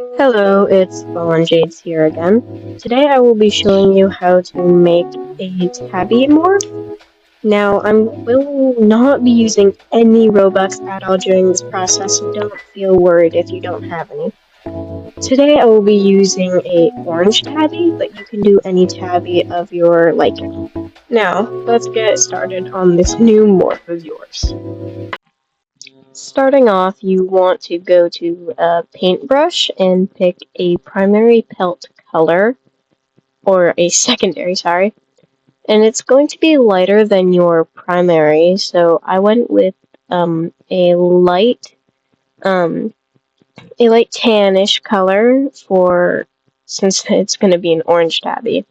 Hello, it's Fallen Jades here again. Today I will be showing you how to make a Tabby morph. Now, I will not be using any Robux at all during this process, so don't feel worried if you don't have any. Today I will be using a orange Tabby, but you can do any Tabby of your liking. Now, let's get started on this new morph of yours. Starting off, you want to go to a paintbrush and pick a primary pelt color, or a secondary, sorry, and it's going to be lighter than your primary, so I went with a light, um, a light tannish color for, since it's going to be an orange tabby.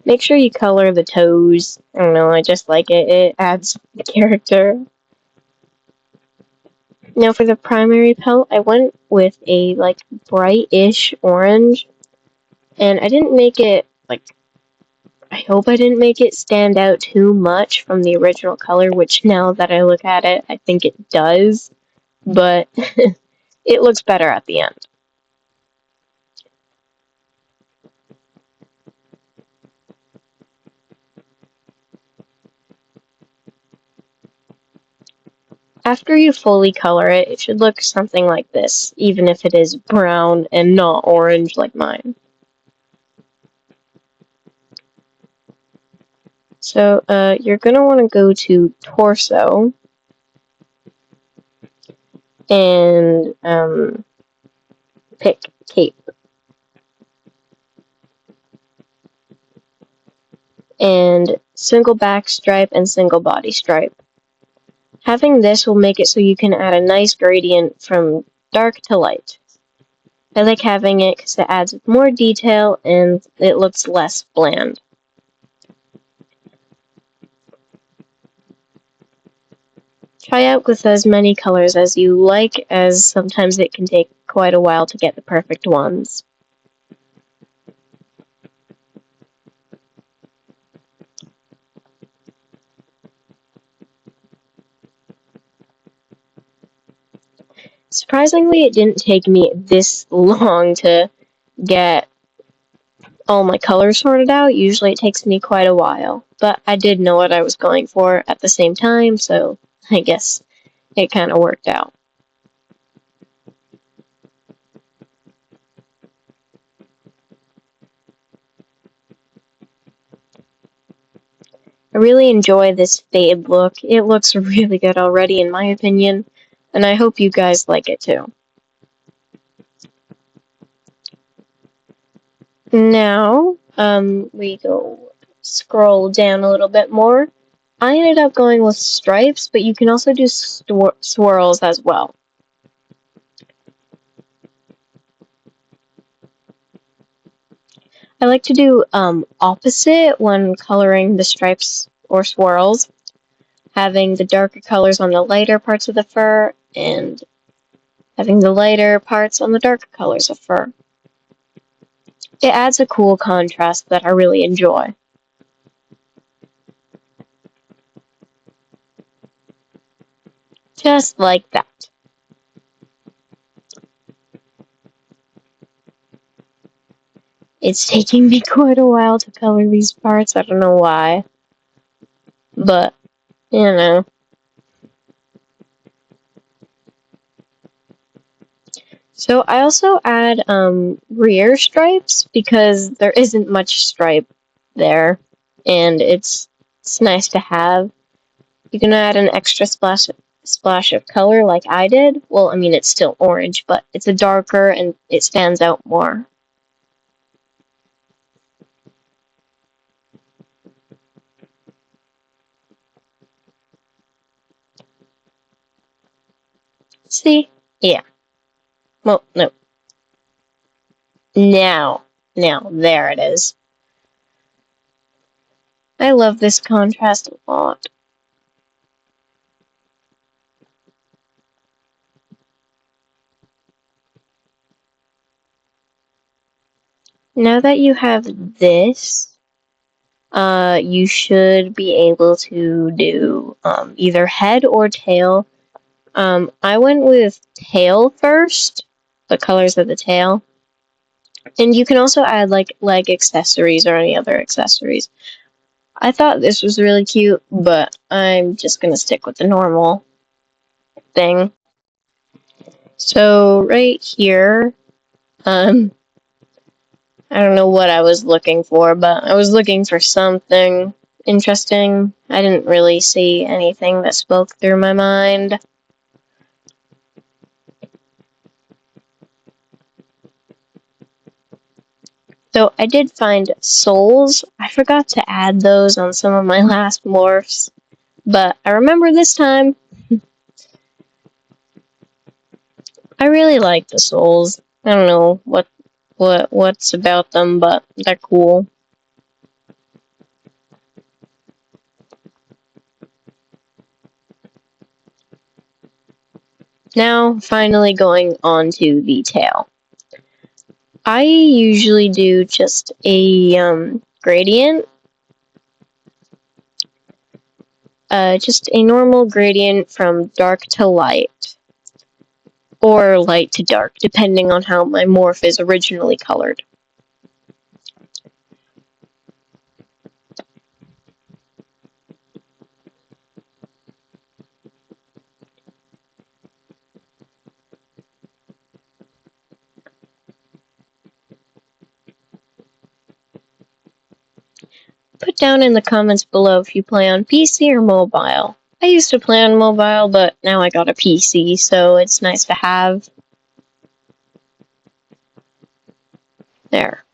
Make sure you color the toes. I don't know, I just like it. It adds character. Now for the primary pelt, I went with a brightish orange, and I didn't make it I hope I didn't make it stand out too much from the original color, which now that I look at it, I think it does, but it looks better at the end. After you fully color it, it should look something like this, even if it is brown and not orange like mine. So you're going to want to go to torso and pick cape. And single back stripe and single body stripe. Having this will make it so you can add a nice gradient from dark to light. I like having it because it adds more detail and it looks less bland. Try out with as many colors as you like, as sometimes it can take quite a while to get the perfect ones. Surprisingly, it didn't take me this long to get all my colors sorted out. Usually it takes me quite a while, but I did know what I was going for at the same time, so I guess it kind of worked out. I really enjoy this fade look. It looks really good already in my opinion, and I hope you guys like it too. Now, we go scroll down a little bit more. I ended up going with stripes, but you can also do swirls as well. I like to do opposite when coloring the stripes or swirls, having the darker colors on the lighter parts of the fur and having the lighter parts on the darker colors of fur. It adds a cool contrast that I really enjoy. Just like that. It's taking me quite a while to color these parts, I don't know why. But, you know. So I also add rear stripes because there isn't much stripe there, and it's nice to have. You can add an extra splash of color like I did. Well, I mean it's still orange, but it's a darker and it stands out more. See? Yeah. Well, no. Now, there it is. I love this contrast a lot. Now that you have this, you should be able to do either head or tail. I went with tail first, the colors of the tail. And you can also add like leg accessories or any other accessories. I thought this was really cute, but I'm just gonna stick with the normal thing. So right here, um, I don't know what I was looking for, but I was looking for something interesting. I didn't really see anything that spoke through my mind. So I did find souls. I forgot to add those on some of my last morphs, but I remember this time. I really like the souls. I don't know what's about them, but they're cool. Now, finally going on to the tail. I usually do just a gradient. Just a normal gradient from dark to light. Or light to dark, depending on how my morph is originally colored. Put down in the comments below if you play on PC or mobile. I used to play on mobile, but now I got a PC, so it's nice to have. There.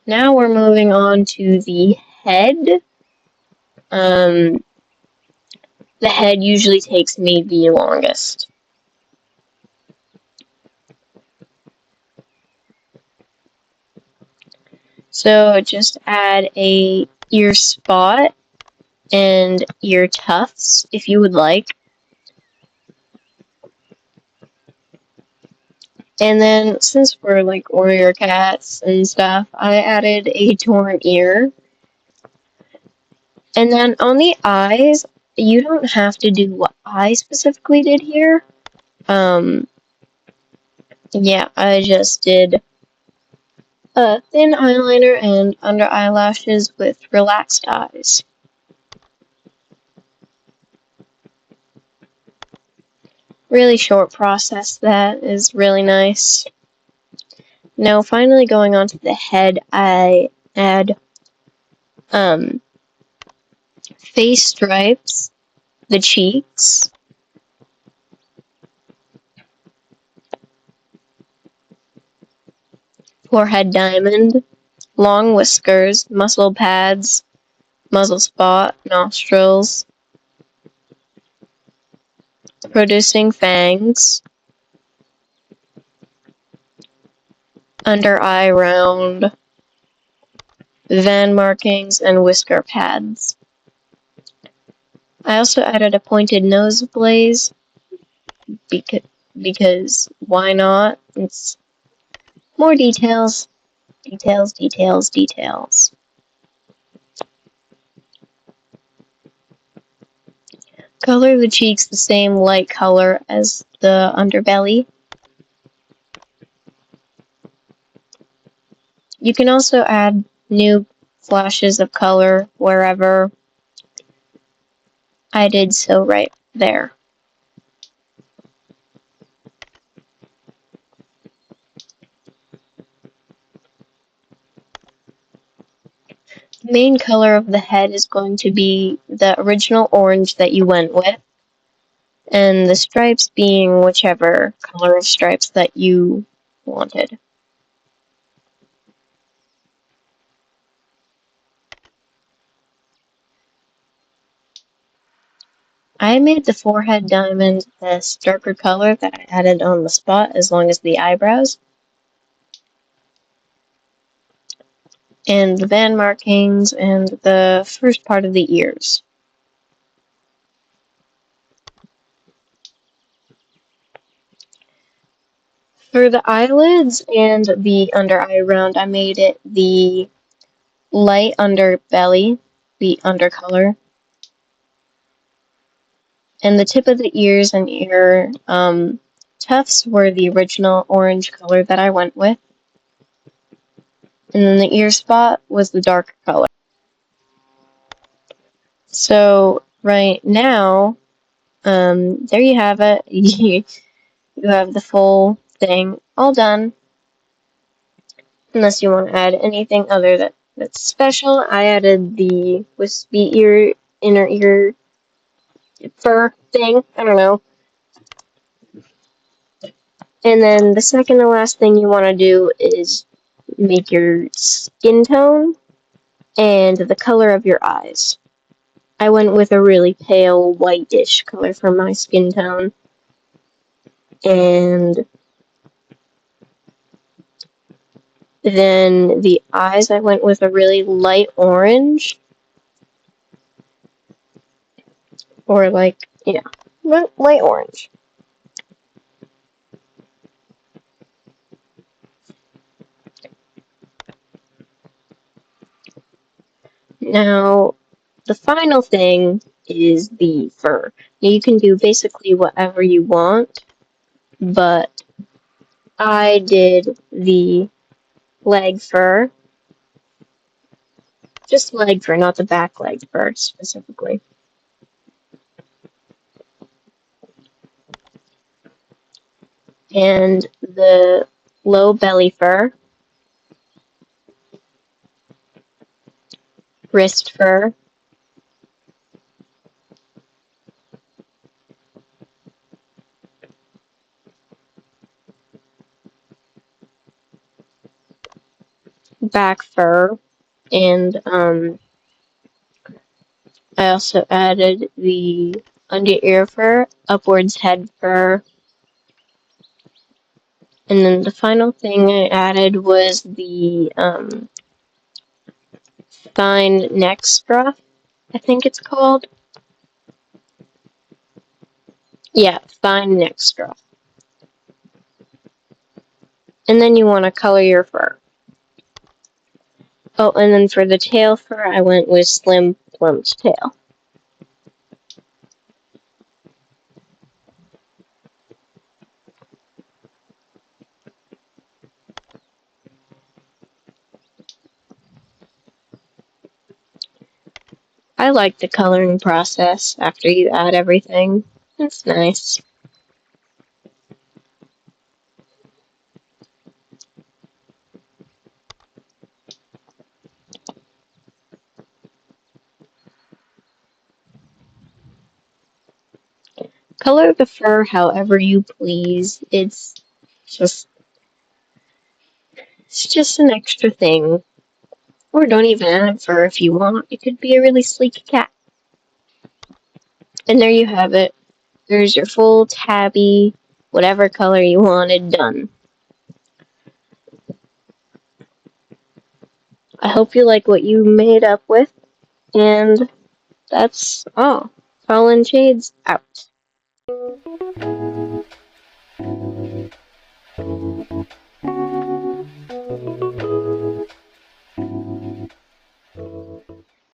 Now we're moving on to the head. The head usually takes me the longest. So just add a ear spot and ear tufts if you would like. And then since we're like warrior cats and stuff, I added a torn ear. And then on the eyes, you don't have to do what I specifically did here. Yeah, I just did a thin eyeliner and under eyelashes with relaxed eyes. Really short process that is really nice. Now finally going on to the head, I add face stripes, the cheeks, forehead diamond, long whiskers, muscle pads, muzzle spot, nostrils, producing fangs, under eye round, van markings, and whisker pads. I also added a pointed nose blaze because why not? It's more details, details, details, details. Color the cheeks the same light color as the underbelly. You can also add new flashes of color wherever. I did so right there. The main color of the head is going to be the original orange that you went with, and the stripes being whichever color of stripes that you wanted. I made the forehead diamond this darker color that I added on the spot as long as the eyebrows. And the van markings and the first part of the ears. For the eyelids and the under eye round, I made it the light underbelly, the undercolor, and the tip of the ears and ear tufts were the original orange color that I went with, and then the ear spot was the dark color. So right now, there you have it. You have the full thing all done. Unless you want to add anything other that's special, I added the wispy ear, inner ear fur thing. I don't know. And then the second to last thing you want to do is make your skin tone and the color of your eyes. I went with a really pale whitish color for my skin tone. And then the eyes, I went with a really light orange. Or like, yeah, light orange. Now, the final thing is the fur. Now, you can do basically whatever you want, but I did the leg fur. Just leg fur, not the back leg fur specifically. And the low belly fur, wrist fur, back fur, and I also added the under ear fur, upwards head fur, and then the final thing I added was the fine neck scruff, I think it's called. Yeah, fine neck scruff. And then you want to color your fur. Oh, and then for the tail fur, I went with slim, plumped tail. I like the coloring process after you add everything. It's nice. Color the fur however you please. Just it's just an extra thing. Or don't even add fur if you want. It could be a really sleek cat. And there you have it. There's your full tabby, whatever color you wanted done. I hope you like what you made up with, and that's all. Fallen Shades out.